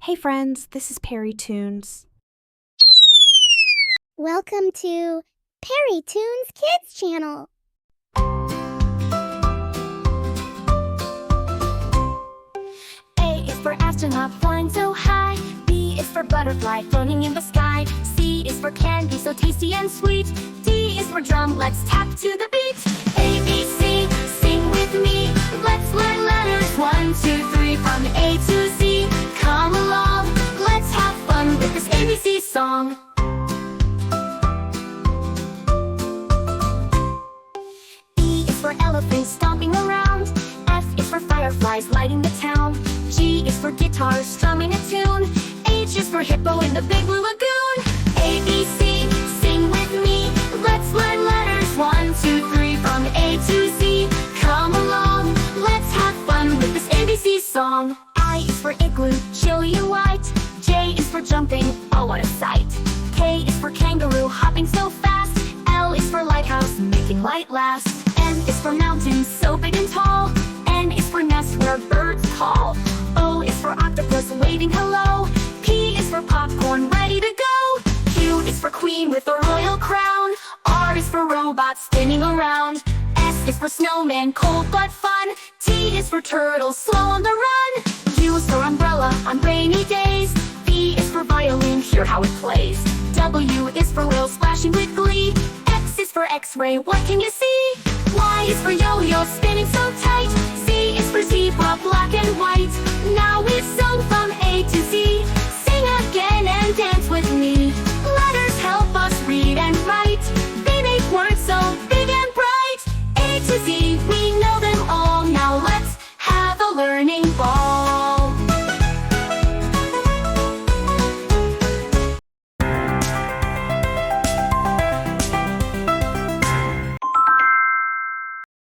Hey friends, this is Peri Toons. Welcome to Peri Toons Kids Channel. A is for astronaut flying so high. B is for butterfly floating in the sky. C is for candy so tasty and sweet. D is for drum, let's tap to the beat. A, B, C, sing with me. Let's learn letters 1, 2, 3 from A to Z. Come along, let's have fun with this ABC song. E is for elephants stomping around. F is for fireflies lighting the town. G is for guitars strumming a tune. H is for hippo in the big blue lagoon. A, B, C, sing with me. Let's learn letters 1, 2, 3 from A to Z. Come along, let's have fun with this ABC song. I is for igloo, chilly and white. J is for jumping, oh what a sight. K is for kangaroo, hopping so fast. L is for lighthouse, making light last. M is for mountains, so big and tall. N is for nest where birds call. O is for octopus, waving hello. P is for popcorn, ready to go. Q is for queen with a royal crown. R is for robot spinning around. S is for snowman, cold but fun. T is for turtle, slow on the run. U is for umbrella on rainy days. V is for violin, hear how it plays. W is for whale splashing with glee. X is for x-ray, what can you see? Y is for yo-yo spinning so tight. Z is for zebra, black and white.